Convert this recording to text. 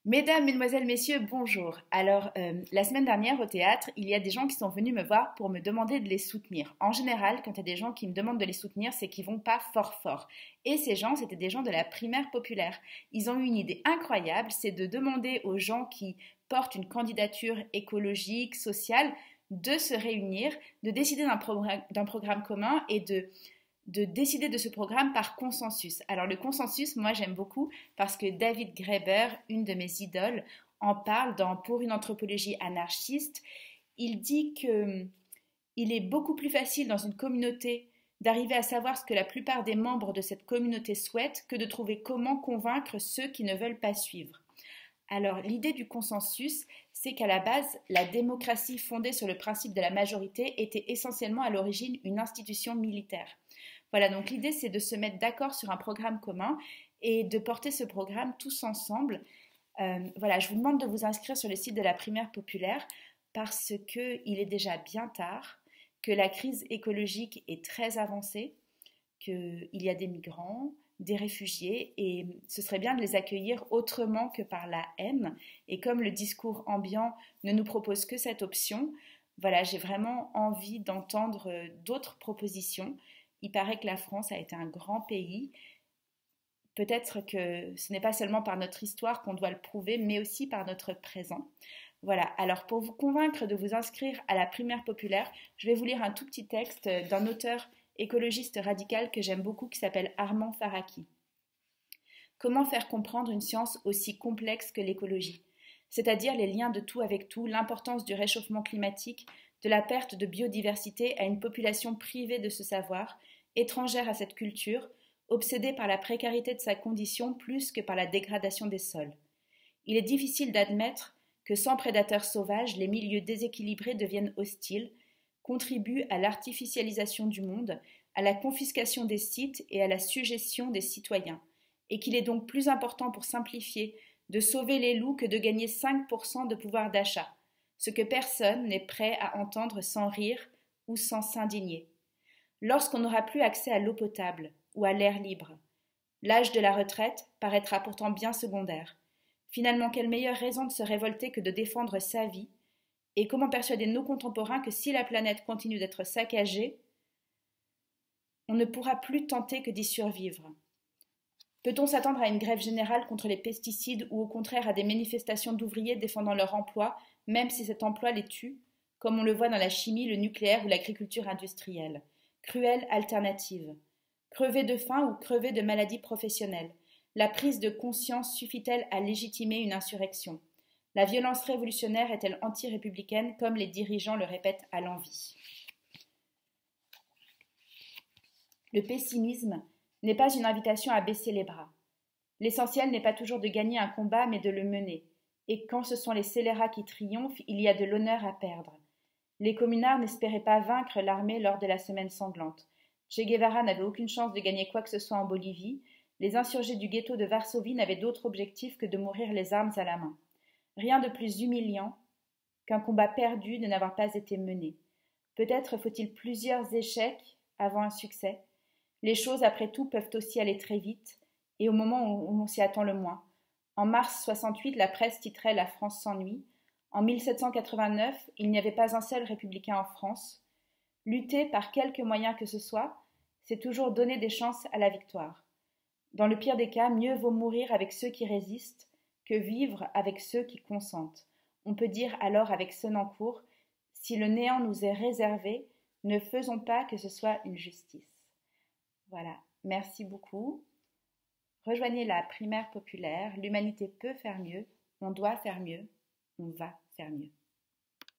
Mesdames, Mesdemoiselles, Messieurs, bonjour. Alors, la semaine dernière au théâtre, il y a des gens qui sont venus me voir pour me demander de les soutenir. En général, quand il y a des gens qui me demandent de les soutenir, c'est qu'ils vont pas fort fort. Et ces gens, c'était des gens de la primaire populaire. Ils ont eu une idée incroyable, c'est de demander aux gens qui portent une candidature écologique, sociale, de se réunir, de décider d'un programme commun et de décider de ce programme par consensus. Alors le consensus, moi j'aime beaucoup parce que David Graeber, une de mes idoles, en parle dans Pour une anthropologie anarchiste. Il dit que il est beaucoup plus facile dans une communauté d'arriver à savoir ce que la plupart des membres de cette communauté souhaitent que de trouver comment convaincre ceux qui ne veulent pas suivre. Alors l'idée du consensus, c'est qu'à la base, la démocratie fondée sur le principe de la majorité était essentiellement à l'origine une institution militaire. Voilà, donc l'idée c'est de se mettre d'accord sur un programme commun et de porter ce programme tous ensemble. Voilà, je vous demande de vous inscrire sur le site de la primaire populaire parce qu'il est déjà bien tard, que la crise écologique est très avancée, qu'il y a des migrants, des réfugiés et ce serait bien de les accueillir autrement que par la haine. Et comme le discours ambiant ne nous propose que cette option, voilà, j'ai vraiment envie d'entendre d'autres propositions. Il paraît que la France a été un grand pays. Peut-être que ce n'est pas seulement par notre histoire qu'on doit le prouver, mais aussi par notre présent. Voilà, alors pour vous convaincre de vous inscrire à la primaire populaire, je vais vous lire un tout petit texte d'un auteur écologiste radical que j'aime beaucoup qui s'appelle Armand Faraki. Comment faire comprendre une science aussi complexe que l'écologie, c'est-à-dire les liens de tout avec tout, l'importance du réchauffement climatique, de la perte de biodiversité à une population privée de ce savoir, étrangère à cette culture, obsédée par la précarité de sa condition plus que par la dégradation des sols. Il est difficile d'admettre que sans prédateurs sauvages, les milieux déséquilibrés deviennent hostiles, contribuent à l'artificialisation du monde, à la confiscation des sites et à la suggestion des citoyens, et qu'il est donc plus important pour simplifier de sauver les loups que de gagner 5% de pouvoir d'achat, ce que personne n'est prêt à entendre sans rire ou sans s'indigner. Lorsqu'on n'aura plus accès à l'eau potable ou à l'air libre, l'âge de la retraite paraîtra pourtant bien secondaire. Finalement, quelle meilleure raison de se révolter que de défendre sa vie? Et comment persuader nos contemporains que si la planète continue d'être saccagée, on ne pourra plus tenter que d'y survivre? Peut-on s'attendre à une grève générale contre les pesticides ou au contraire à des manifestations d'ouvriers défendant leur emploi, même si cet emploi les tue, comme on le voit dans la chimie, le nucléaire ou l'agriculture industrielle? Cruelle alternative. Crever de faim ou crever de maladies professionnelles? La prise de conscience suffit-elle à légitimer une insurrection? La violence révolutionnaire est-elle anti-républicaine comme les dirigeants le répètent à l'envi? Le pessimisme n'est pas une invitation à baisser les bras. L'essentiel n'est pas toujours de gagner un combat, mais de le mener. Et quand ce sont les scélérats qui triomphent, il y a de l'honneur à perdre. Les communards n'espéraient pas vaincre l'armée lors de la semaine sanglante. Che Guevara n'avait aucune chance de gagner quoi que ce soit en Bolivie. Les insurgés du ghetto de Varsovie n'avaient d'autre objectif que de mourir les armes à la main. Rien de plus humiliant qu'un combat perdu de n'avoir pas été mené. Peut-être faut-il plusieurs échecs avant un succès. Les choses, après tout, peuvent aussi aller très vite, et au moment où on s'y attend le moins. En mars 68, la presse titrait « La France s'ennuie ». En 1789, il n'y avait pas un seul républicain en France. Lutter par quelque moyen que ce soit, c'est toujours donner des chances à la victoire. Dans le pire des cas, mieux vaut mourir avec ceux qui résistent que vivre avec ceux qui consentent. On peut dire alors avec Senancour, si le néant nous est réservé, ne faisons pas que ce soit une justice. Voilà, merci beaucoup. Rejoignez la primaire populaire, l'humanité peut faire mieux, on doit faire mieux, on va faire mieux.